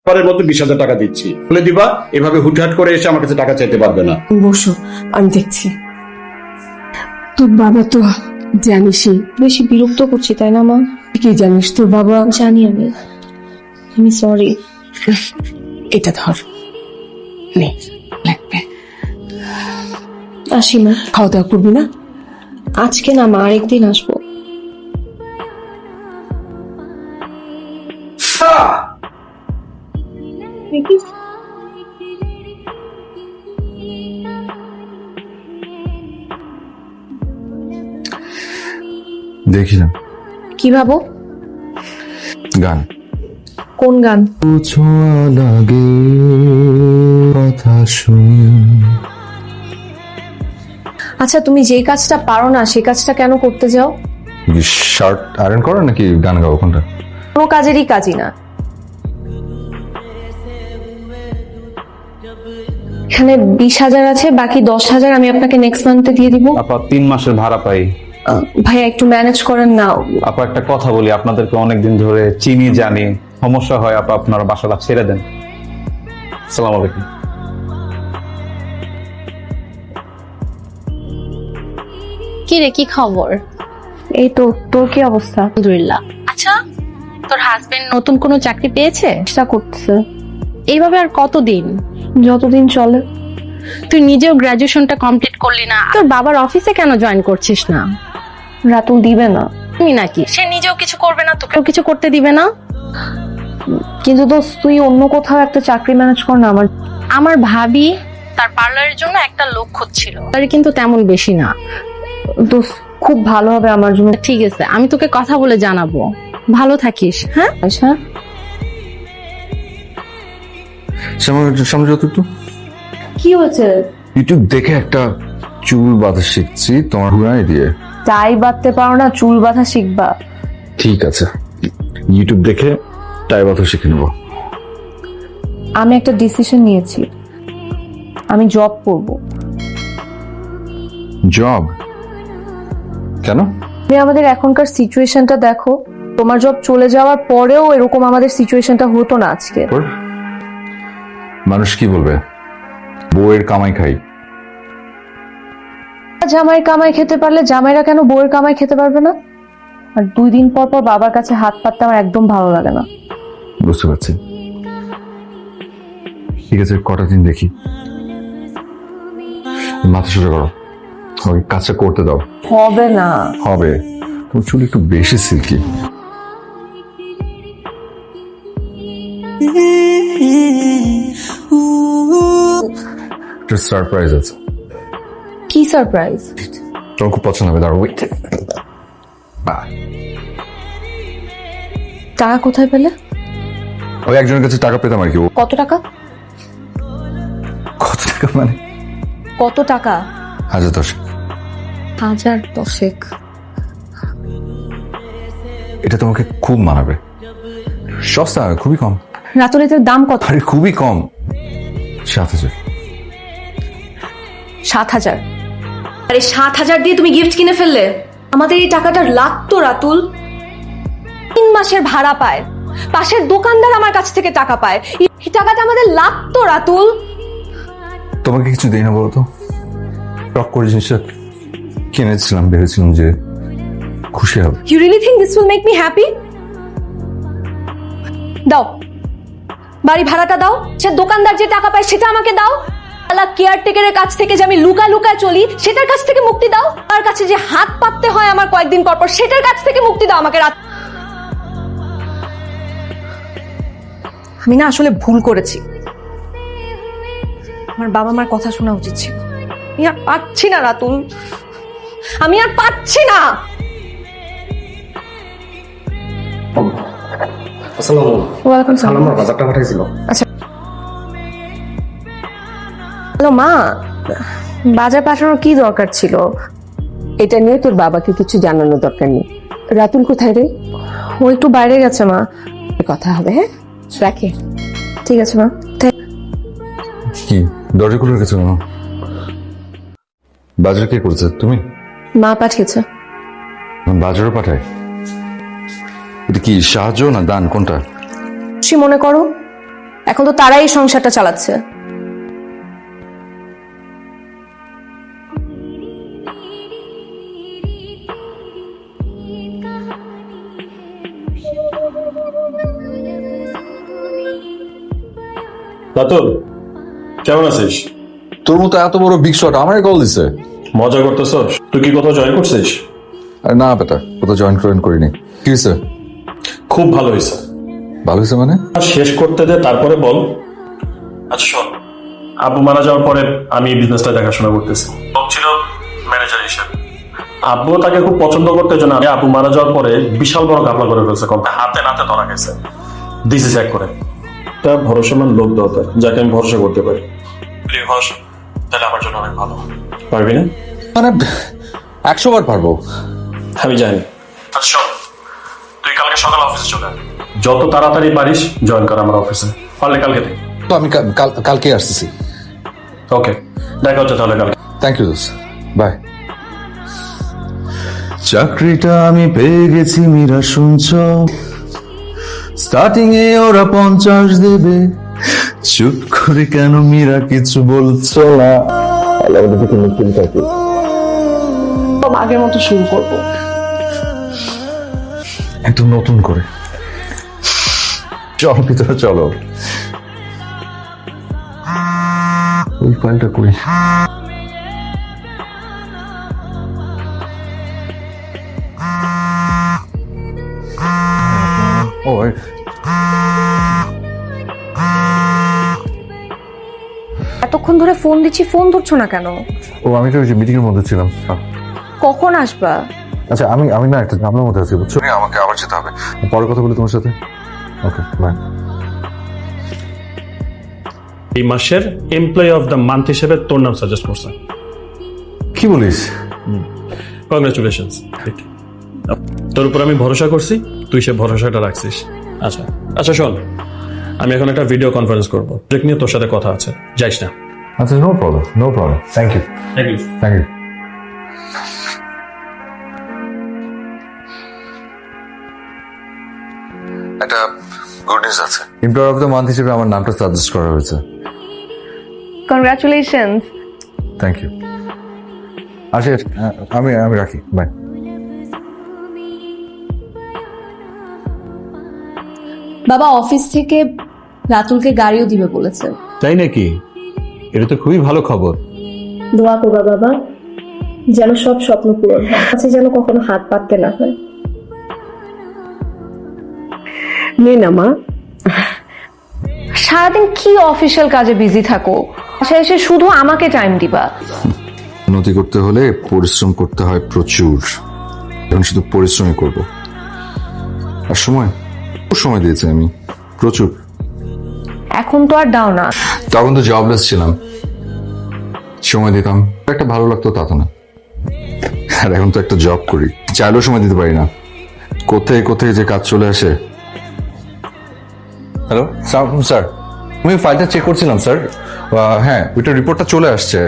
পরের মতো 20,000 টাকা দিচ্ছি, বলে দিবা। এভাবে হুটহাট করে এসে আমার কাছে টাকা চাইতে পারবে না। বসো, আমি দেখছি। তোর বাবা তো জানিসই। বেশি বিরক্ত করছি তাই না মা? কি জানিস তোর বাবা? জানি আমি সরি। এটা ধর, নে লাগবে। আসি মা। খাওয়া দাওয়া করবি না? আজকে না মা, আরেকদিন আসবো। দেখি না কি ভাবো? গান। কোন গান? ছোঁয়া লাগে কথা শুনি। আচ্ছা, তুমি যে কাজটা পারো না সেই কাজটা কেন করতে যাও? শার্ট আয়রন করো নাকি গান গাও? কোনটা? কোনো কাজেরই কাজই না। এখানে 20,000 আছে, বাকি 10,000 আমি আপনাকে নেক্সট মান্থে দিয়ে দিব। আপা 3 মাসের ভাড়া পাই। ভাইয়া একটু ম্যানেজ করেন না। আপা একটা কথা বলি, আপনাদেরকে অনেকদিন ধরে চিনি জানি, সমস্যা হয় আপা আপনারা বাসাটা ছেড়ে দেন। আসসালামু আলাইকুম। কি রে, কি খবর? এই তো, তোর কি অবস্থা? আলহামদুলিল্লাহ। আচ্ছা, তোর হাজবেন্ড নতুন কোনো চাকরি পেয়েছে? চেষ্টা করতেছে। এইভাবে আর কতদিন? যতদিন চলে। তুই নিজেও গ্রাজুয়েশনটা কমপ্লিট করলি না, তোর বাবার অফিসে কেন জয়েন করছিস না? রাতুল দিবে না। তুমি নাকি সে নিজেও কিছু করবে না, তোকেও কিছু করতে দিবে না? কিন্তু দোস্ত, তুই অন্য কোথাও একটা চাকরি ম্যানেজ কর না। আমার ভাবি তার পার্লারের জন্য একটা লোক খুঁজছিল, তার কিন্তু তেমন বেশি না। দোস্ত, খুব ভালো হবে আমার জন্য। ঠিক আছে, আমি তোকে কথা বলে জানাবো। ভালো থাকিস। হ্যাঁ আচ্ছা, সামনে যত একটু কি হয়েছে? ইউটিউব দেখে একটা চুল বাঁধা শিখছি তোমার হুড়াই দিয়ে। টাই বাঁধতে পারো না, চুল বাঁধা শিখবা? ঠিক আছে, ইউটিউব দেখে টাই বাঁধা শিখে নেবো। আমি একটা ডিসিশন নিয়েছি, আমি জব করব। জব? কেন? তুমি আমাদের এখনকার সিচুয়েশনটা দেখো। তোমার জব চলে যাওয়ার পরেও এরকম আমাদের সিচুয়েশনটা হতো না আজকে। মানুষ কি বলবে? বউয়ের কামাই খাই। জামাই কামাই খেতে পারলে জামাইরা কেন বউয়ের কামাই খেতে পারবে না? আর 2 দিন পর পর বাবার কাছে হাত পাততে আমার একদম ভালো লাগে না। বুঝতে পারছি। ঠিক আছে, কটা দিন দেখি। মাথা সোজা করো, ওই কাজটা করতে দাও। হবে না। হবে। তোমার চুল একটু বেশি সিল্কি। একটা সারপ্রাইজ আছে। কি সারপ্রাইজ? তোমার খুব পছন্দ হবে। দাঁড়াও, ওয়েট। টাকা কোথায় পেলে? ওই একজনের কাছে টাকা পেতাম আর কি। কত টাকা? কত টাকা মানে? কত টাকা? 1010। 1010? এটা তোমাকে খুব মানাবে। সস্তা, খুবই কম। রাতুলের দাম কত? আরে খুবই কম, 7,000। 7,000? আরে 7,000 দিয়ে তুমি গিফট কিনে ফেললে? আমাদের এই টাকাটা লাগতো রাতুল। 3 মাসের ভাড়া পায়, পাশের দোকানদার আমার কাছ থেকে টাকা পায়, এই টাকাটা আমাদের লাগতো রাতুল। তোমাকে কিছু দেই না বলো তো? টক করে জিনিসটা কিনেছিলাম, ভেবেছিলাম যে খুশি হবে। You really think this will make me happy? দাও, বাড়ি ভাড়াটা দাও। সে দোকানদার যে টাকা পায় সেটা আমাকে দাও। আলা কেয়ারটেকারের কাছ থেকে যে আমি লুকা লুকায় চলি সেটার কাছ থেকে মুক্তি দাও। তার কাছে যে হাত পাততে হয় আমার কয়েকদিন পর পর সেটার কাছ থেকে মুক্তি দাও আমাকে। আমি না আসলে ভুল করেছি, আমার বাবা মার কথা শোনা উচিত ছিল। আমি আর পারছি না রাতুল, আমি আর পারছি না। আসসালামু ওয়ালাইকুম সালাম। আলাইকুম। বাজারটা পাঠাইছিল। আচ্ছা, হ্যালো মা, বাজার পাঠানোর কি দরকার ছিল? এটা নিয়ে তোর বাবাকে কিছু জানানোর দরকার নেই। রাতুল কোথায় রে? ও একটু বাইরে গেছে মা। কথা হবে, হ্যাঁ রাখে। ঠিক আছে মা। কি দরজা খুলে রেখেছো কেন? বাজার কে করেছে? তুমি? মা পাঠিয়েছে। বাজারও পাঠায়? এটা কি সাহায্য না দান, কোনটা? সে মনে করো এখন তো তারাই এই সংসারটা চালাচ্ছে। রাতুল, কেমন আছিস? তোর মতো এত বড় বিগ শট আমারে কল দিছে। মজা করতেছস? তুই কি কোথাও জয়েন করছিস? আরে না বেটা, কোথাও জয়েন করিনি। কি হয়েছে? খুব ভালো হয়েছে। ভালো হয়েছে মানে? শেষ করতে দে, তারপরে বল। আচ্ছা শোন, আব্বু মারা যাওয়ার পরে আমি এই বিজনেসটা দেখাশোনা করতেছি। ছিল ম্যানেজার হিসেবে। আব্বু তাকে খুব পছন্দ করতে জন্য আমি আব্বু মারা যাওয়ার পরে বিশাল বড় ঘাপলা করে ফেলছে, হাতে নাতে ধরা গেছে। দিছে চেক করে তা ভরসামান লোক দরকার যাকে আমি ভরসা করতে পারি। ভরসা তাহলে আমার জন্য অনেক ভালো। পারবি না? মানে 100 বার পারবো। আমি জানি। আচ্ছা শোন, তুই কালকে সকালে অফিসে চলে আয়। যত তাড়াতাড়ি পারিস জয়েন কর আমার অফিসে, পারলে কালকে থেকে। তো আমি কালকে আসতেছি। ওকে, দেখা হচ্ছে তাহলে কালকে। Thank you bye. চাকরিটা আমি পেয়ে গেছি মীরা, শুনছ? স্টার্টিং এ ওরা 50 দেবে, চুপ করে কেন মীরা কিছু বলছো না? আগের মতো শুরু করব। একদম নতুন করে। চল ভিতরে চলো। ওই ফাইলটা করি। ও এতক্ষণ ধরে ফোন দিচ্ছি, ফোন ধরছো না কেন? আমি তো ওই যে মিটিং এর মধ্যে ছিলাম। কখন আসবা? আচ্ছা আমি না একটা ঝামেলার মধ্যে আছি, বুঝছো? আমাকে আবার যেতে হবে, পরে কথা বলি তোমার সাথে। Okay bye. এই মাসের এমপ্লয়ি অফ দ্য মান্থ হিসেবে তোর নাম সাজেস্ট করছে। কি বলিস? কংগ্রেচুলেশনস। তোর উপর আমি ভরসা করছি, তুই সে ভরসাটা রাখছিস। আচ্ছা আচ্ছা শোন, আমি এখন একটা ভিডিও কনফারেন্স করবো, প্রজেক্ট নিয়ে তোর সাথে কথা আছে, যাইস না। আচ্ছা no problem, thank you. Thank you. একটা গুড নিউজ আছে। এমপ্লয়ার অফ দ্য মান্থ হিসেবে আমার নামটা সাজেস্ট করা হয়েছে। কংগ্রাচুলেশনস। Thank you. আচ্ছা আমি রাখি, বাই। বাবা অফিস থেকে রাতুলকে গাড়িও দিবে বলেছে। তাই নাকি? এটা তো খুবই ভালো খবর। দোয়া করবা বাবা, যেন সব স্বপ্ন পূরণ হয়, কাছে যেন কখনো হাত পাততে না হয়। নে না মা। সারাদিন কি অফিসিয়াল কাজে বিজি থাকো, বাসায় এসে শুধু আমাকে টাইম দিবা। উন্নতি করতে হলে পরিশ্রম করতে হয় প্রচুর। এখন শুধু পরিশ্রমই করব। আর সময় দিয়েছি আমি প্রচুর। এখন তো আর দাও না। তখন তো জবলেস ছিলাম, সময় দিতাম, একটা ভালো লাগতো তা তো না। আর এখন তো একটা জব করি, চাইলেও সময় দিতে পারি না। কোথায় যে কাজ চলে আসে। হ্যালো স্যার, আমি ফাইলটা চেক করছিলাম স্যার। হ্যাঁ, ওইটা রিপোর্টটা চলে আসছে।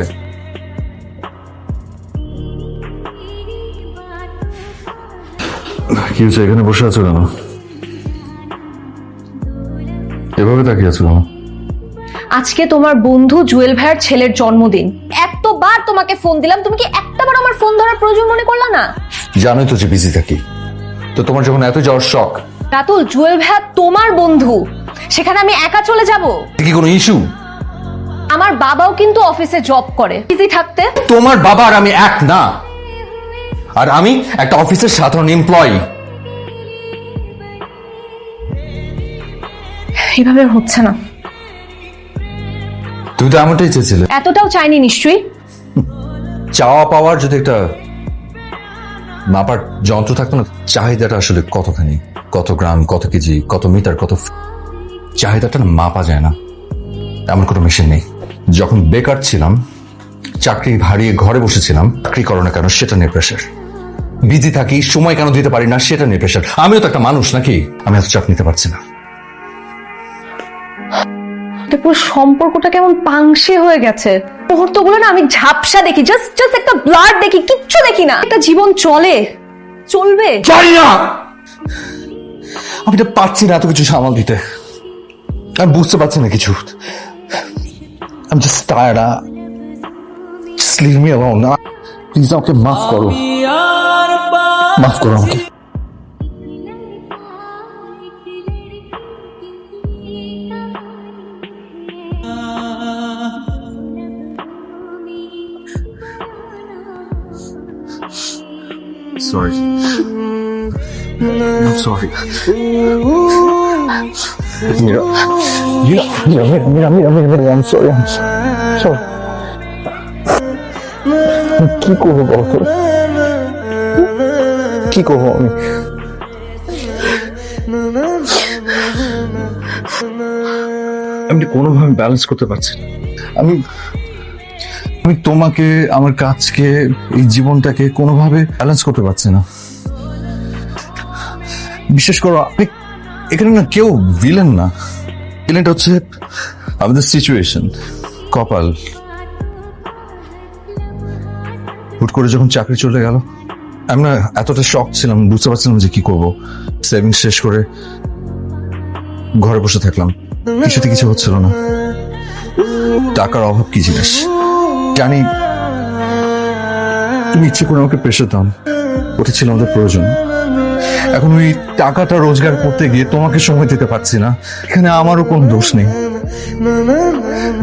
কি হচ্ছে, এখানে বসে আছো কেন? এভাবে তাকিয়ে আছো কেন? আজকে তোমার বন্ধু জুয়েল ভাইয়ের ছেলের জন্মদিন, এতবার তোমাকে ফোন দিলাম, তুমি কি একটাবার আমার ফোন ধরার প্রয়োজন মনে করলা না? জানোই তো যে বিজি থাকি, তো তোমার যখন এত যাওয়ার শখ। রাতুল, জুয়েল ভাইয়া তোমার বন্ধু, সেখানে আমি একা চলে যাব? কি কোনো ইস্যু? আমার বাবাও কিন্তু অফিসে জব করে, বিজি থাকতে। তোমার বাবা আর আমি এক না, আর আমি একটা অফিসের সাধারণ এমপ্লয়ি। এভাবে হচ্ছে না। তুই তো এমনটাই চেয়েছিলে। এতটাও চাইনি নিশ্চয়ই। চাওয়া পাওয়ার যদি একটা মাপার যন্ত্র থাকতো না, চাহিদাটা আসলে কতখানি, কত গ্রাম, কত কেজি, কত মিটার, চাহিদাটা না মাপা যায় না। এমন কোনো মেশিন নেই। যখন বেকার ছিলাম, চাকরি হারিয়ে ঘরে বসেছিলাম, চাকরি করো না কেন সেটা নিয়ে প্রেশার। বিজি থাকি, সময় কেন দিতে পারি না সেটা নিয়ে প্রেশার। আমিও তো একটা মানুষ নাকি? আমি এত চাপ নিতে পারছি না। পুরো সম্পর্কটা কেমন পাংশে হয়ে গেছে। মুহূর্তগুলো না আমি ঝাপসা দেখি, জাস্ট একটা ব্লাড দেখি, কিচ্ছু দেখি না। একটা জীবন চলবে। জানি না, আমি তো পারছি না এত কিছু সামাল দিতে। আমি বুঝতে পারছি না কিছু। I'm just tired. Just leave me alone. Please আমাকে মাফ করো, মাফ করো আমাকে। Sorry. I'm sorry. Mira, I'm sorry. Sorry. কি করবো বলতো, কি করবো আমি? আমি কোনোভাবে ব্যালেন্স করতে পারছি না। আমি তোমাকে, আমার কাজকে, এই জীবনটাকে কোনোভাবে ব্যালেন্স করতে পারছি না। বিশেষ করো এখানে না কেউ ভিলেন না, ভিলেনটা হচ্ছে আমাদের সিচুয়েশন, কপাল। হুট করে যখন চাকরি চলে গেল, আমি না এতটা শক ছিলাম, বুঝতে পারছিলাম যে কি করব। সেভিংস শেষ করে ঘরে বসে থাকলাম, কিছুতে কিছু হচ্ছিল না। টাকার অভাব কি জিনিস জানি, তুমি ইচ্ছে করে আমাকে প্রেশার দাও, ওটা ছিল আমাদের প্রয়োজন। এখন ওই টাকাটা রোজগার করতে গিয়ে তোমাকে সময় দিতে পারছি না, এখানে আমারও কোনো দোষ নেই।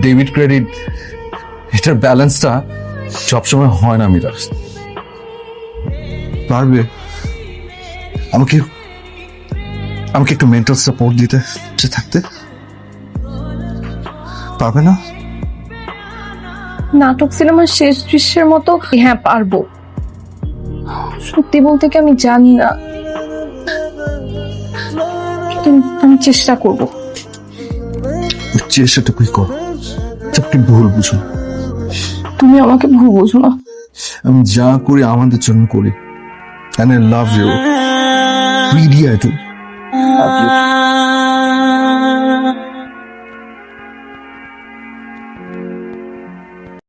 ডেবিট ক্রেডিট এটার ব্যালেন্সটা সবসময় হয় না মিরাজ। পারবে আমাকে একটু মেন্টাল সাপোর্ট দিতে, থাকতে পারবে না? নাটক সিনেমার শেষ দৃশ্যের মতো। হ্যাঁ পারবো, সত্যি বলতে কি আমি জানি না, কিন্তু আমি চেষ্টা করব। চেষ্টাটুকুই কর, তুমি ভুল বুঝো। তুমি আমাকে ভুল বোঝো না। আমি যা করি আমাদের জন্য করি, and I love you, really I do, love you.